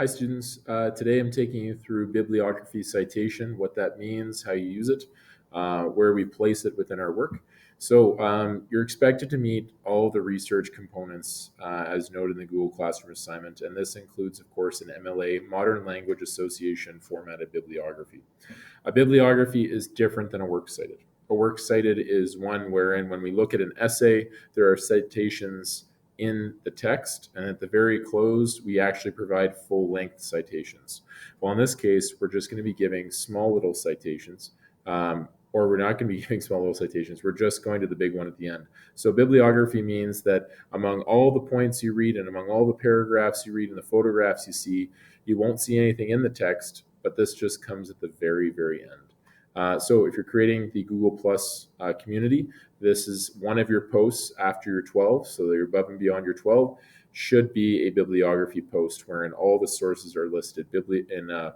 Hi students, today I'm taking you through bibliography citation, what that means, how you use it, where we place it within our work. So you're expected to meet all the research components as noted in the Google Classroom assignment, and this includes, of course, an MLA, Modern Language Association formatted bibliography. A bibliography is different than a works cited. A works cited is one wherein when we look at an essay, there are citations in the text, and at the very close, we actually provide full-length citations. Well, in this case, we're just going to be giving small little citations, or we're not going to be giving small little citations. We're just going to the big one at the end. So bibliography means that among all the points you read and among all the paragraphs you read and the photographs you see, you won't see anything in the text, but this just comes at the very, very end. So if you're creating the Google Plus community, this is one of your posts after your 12, so that you're above and beyond your 12, should be a bibliography post wherein all the sources are listed in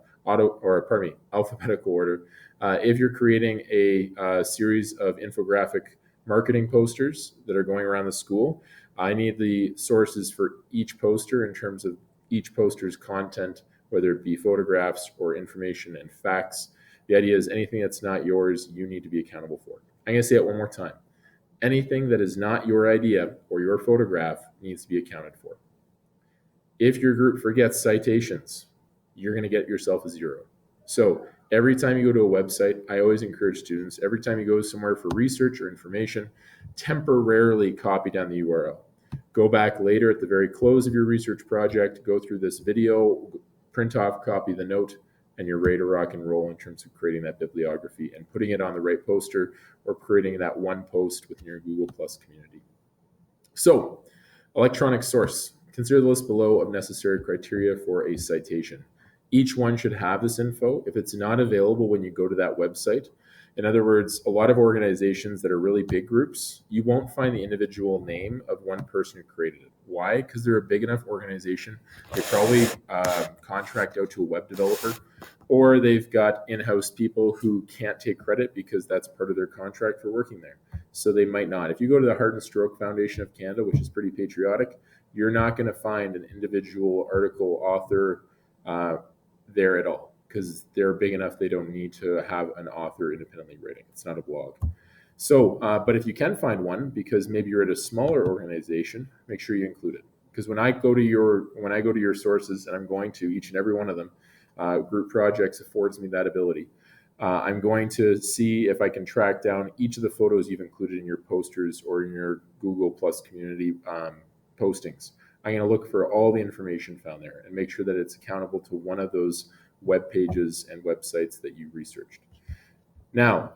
alphabetical order. If you're creating a series of infographic marketing posters that are going around the school, I need the sources for each poster in terms of each poster's content, whether it be photographs or information and facts. The idea is anything that's not yours, you need to be accountable for. I'm going to say it one more time. Anything that is not your idea or your photograph needs to be accounted for. If your group forgets citations, you're going to get yourself a 0. So every time you go to a website, I always encourage students, every time you go somewhere for research or information, temporarily copy down the URL. Go back later at the very close of your research project, go through this video, print off, copy the note, and you're ready to rock and roll in terms of creating that bibliography and putting it on the right poster or creating that one post within your Google Plus community. So, electronic source. Consider the list below of necessary criteria for a citation. Each one should have this info. If it's not available when you go to that website, in other words, a lot of organizations that are really big groups, you won't find the individual name of one person who created it. Why? Because they're a big enough organization. They probably contract out to a web developer, or they've got in-house people who can't take credit because that's part of their contract for working there. So they might not. If you go to the Heart and Stroke Foundation of Canada, which is pretty patriotic, you're not going to find an individual article author there at all, because they're big enough they don't need to have an author independently writing. It's not a blog. So, but if you can find one, because maybe you're at a smaller organization, make sure you include it. Because when I go to your sources, and I'm going to each and every one of them, group projects affords me that ability. I'm going to see if I can track down each of the photos you've included in your posters or in your Google Plus community postings. I'm going to look for all the information found there and make sure that it's accountable to one of those web pages and websites that you researched. Now,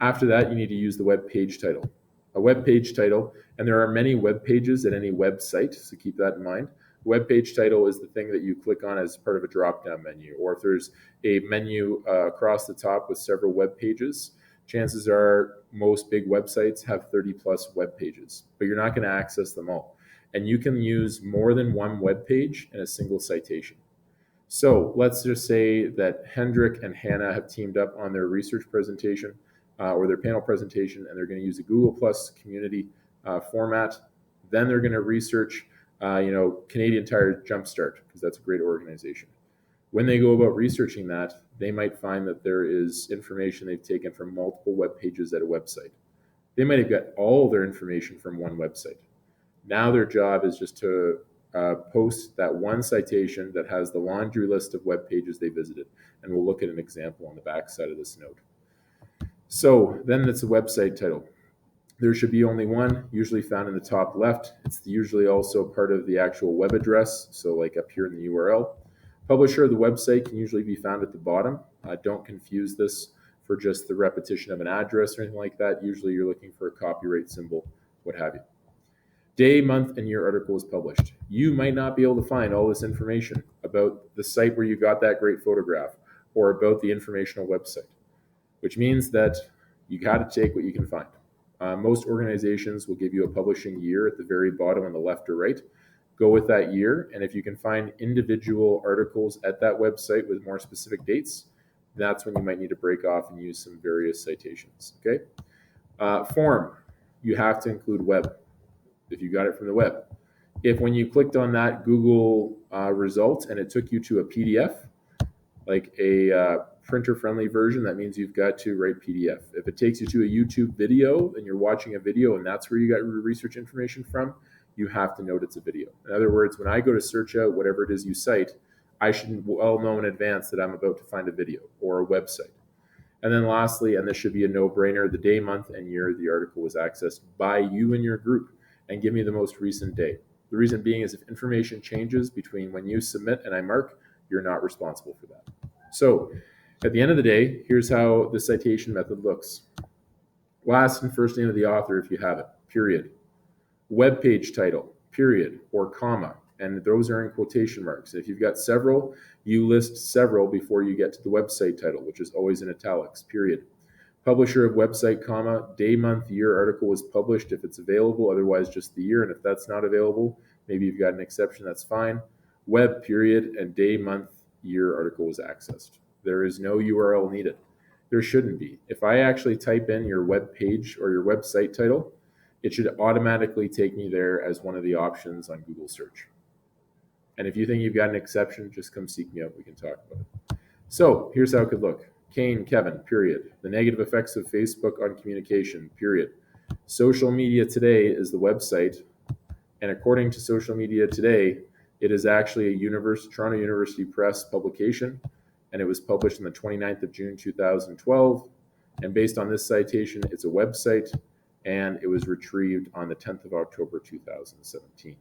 after that, you need to use the web page title. A web page title, and there are many web pages at any website, so keep that in mind. Web page title is the thing that you click on as part of a drop-down menu, or if there's a menu across the top with several web pages, chances are most big websites have 30 plus web pages, but you're not going to access them all. And you can use more than one web page in a single citation. So let's just say that Hendrik and Hannah have teamed up on their research presentation or their panel presentation, and they're going to use a Google Plus community format. Then they're going to research, Canadian Tire Jumpstart, because that's a great organization. When they go about researching that, they might find that there is information they've taken from multiple web pages at a website. They might have got all their information from one website. Now their job is just to post that one citation that has the laundry list of web pages they visited. And we'll look at an example on the back side of this note. So then it's a website title. There should be only one, usually found in the top left. It's usually also part of the actual web address, so like up here in the URL. Publisher of the website can usually be found at the bottom. Don't confuse this for just the repetition of an address or anything like that. Usually you're looking for a copyright symbol, what have you. Day, month, and year article is published. You might not be able to find all this information about the site where you got that great photograph or about the informational website, which means that you got to take what you can find. Most organizations will give you a publishing year at the very bottom on the left or right. Go with that year, and if you can find individual articles at that website with more specific dates, that's when you might need to break off and use some various citations, okay? Form, you have to include web if you got it from the web. If when you clicked on that Google result and it took you to a PDF, like a printer-friendly version, that means you've got to write PDF. If it takes you to a YouTube video and you're watching a video and that's where you got your research information from, you have to note it's a video. In other words, when I go to search out whatever it is you cite, I should well know in advance that I'm about to find a video or a website. And then lastly, and this should be a no-brainer, the day, month, and year the article was accessed by you and your group, and give me the most recent day. The reason being is if information changes between when you submit and I mark, you're not responsible for that. So at the end of the day, here's how the citation method looks. Last and first name of the author if you have it, period. Web page title, period, or comma, and those are in quotation marks. If you've got several, you list several before you get to the website title, which is always in italics, period. Publisher of website, comma, day, month, year article was published if it's available, otherwise just the year, and if that's not available, maybe you've got an exception, that's fine. Web, period, and day, month, year article was accessed. There is no URL needed. There shouldn't be. If I actually type in your web page or your website title, it should automatically take me there as one of the options on Google search. And if you think you've got an exception, just come seek me out. We can talk about it. So here's how it could look. Kane, Kevin, period. The negative effects of Facebook on communication, period. Social Media Today is the website. And according to Social Media Today, it is actually a Toronto University Press publication, and it was published on the 29th of June 2012. And based on this citation, it's a website, and it was retrieved on the 10th of October 2017.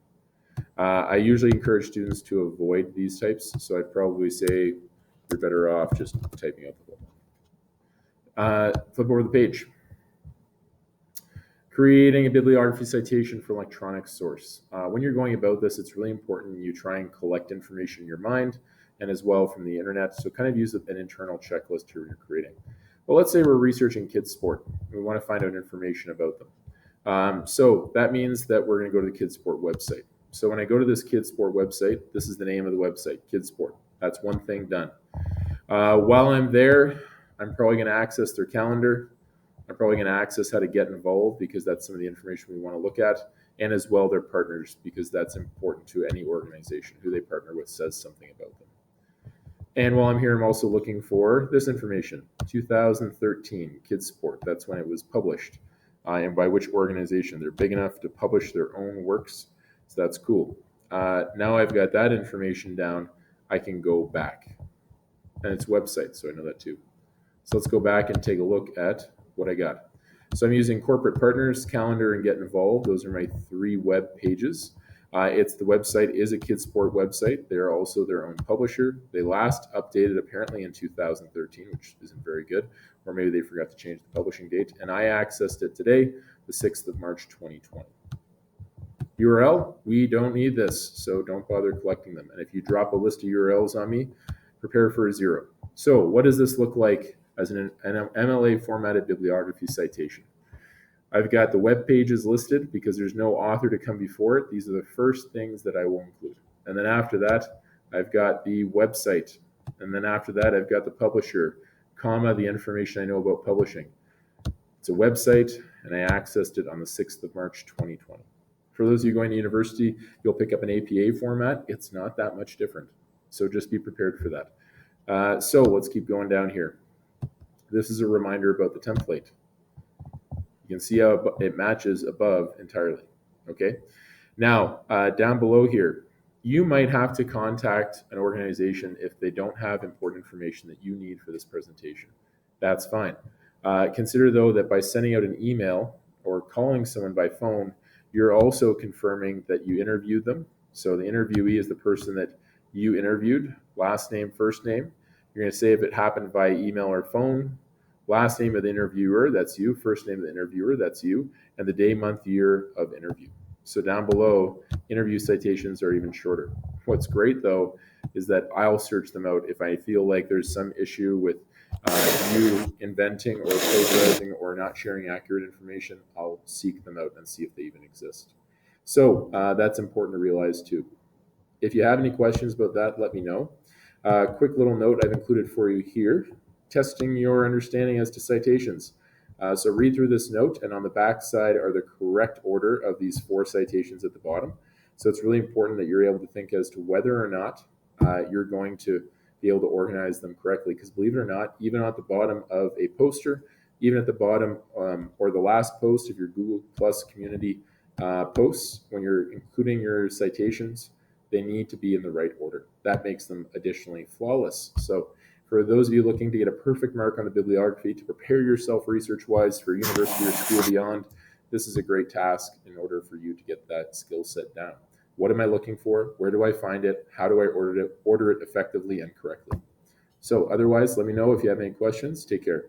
I usually encourage students to avoid these types, so I'd probably say you're better off just typing out the whole one. Flip over the page. Creating a bibliography citation for electronic source. When you're going about this, it's really important you try and collect information in your mind and as well from the internet. So kind of use an internal checklist here when you're creating. Well, let's say we're researching kids sport. We want to find out information about them. So that means that we're going to go to the kids sport website. So when I go to this kids sport website, this is the name of the website, kids sport. That's one thing done. While I'm there, I'm probably going to access their calendar. I'm probably going to access how to get involved because that's some of the information we want to look at, and as well their partners because that's important to any organization. Who they partner with says something about them. And while I'm here, I'm also looking for this information, 2013 Kids Sport. That's when it was published, and by which organization. They're big enough to publish their own works, so that's cool. Now I've got that information down, I can go back. And it's website, so I know that too. So let's go back and take a look at what I got. So I'm using corporate partners, calendar, and get involved. Those are my 3 web pages. The website is a kids sport website. They're also their own publisher. They last updated apparently in 2013, which isn't very good, or maybe they forgot to change the publishing date. And I accessed it today, the 6th of March, 2020. URL, we don't need this, so don't bother collecting them. And if you drop a list of URLs on me, prepare for a 0. So what does this look like as an MLA formatted bibliography citation? I've got the web pages listed because there's no author to come before it. These are the first things that I will include. And then after that, I've got the website. And then after that, I've got the publisher, comma, the information I know about publishing. It's a website, and I accessed it on the 6th of March, 2020. For those of you going to university, you'll pick up an APA format. It's not that much different. So just be prepared for that. So let's keep going down here. This is a reminder about the template. You can see how it matches above entirely. Okay. Now, down below here, you might have to contact an organization if they don't have important information that you need for this presentation. That's fine. Consider, though, that by sending out an email or calling someone by phone, you're also confirming that you interviewed them. So the interviewee is the person that you interviewed, last name, first name. You're going to say if it happened via email or phone, last name of the interviewer, that's you, first name of the interviewer, that's you, and the day, month, year of interview. So down below, interview citations are even shorter. What's great, though, is that I'll search them out. If I feel like there's some issue with you inventing or plagiarizing or not sharing accurate information, I'll seek them out and see if they even exist. So that's important to realize, too. If you have any questions about that, let me know. Quick little note I've included for you here, testing your understanding as to citations. So read through this note, and on the back side are the correct order of these 4 citations at the bottom. So it's really important that you're able to think as to whether or not you're going to be able to organize them correctly. Because believe it or not, even at the bottom of a poster, even at the bottom or the last post of your Google Plus community posts, when you're including your citations, they need to be in the right order. That makes them additionally flawless. So for those of you looking to get a perfect mark on the bibliography to prepare yourself research-wise for university or school beyond, this is a great task in order for you to get that skill set down. What am I looking for? Where do I find it? How do I order it effectively and correctly? So otherwise, let me know if you have any questions. Take care.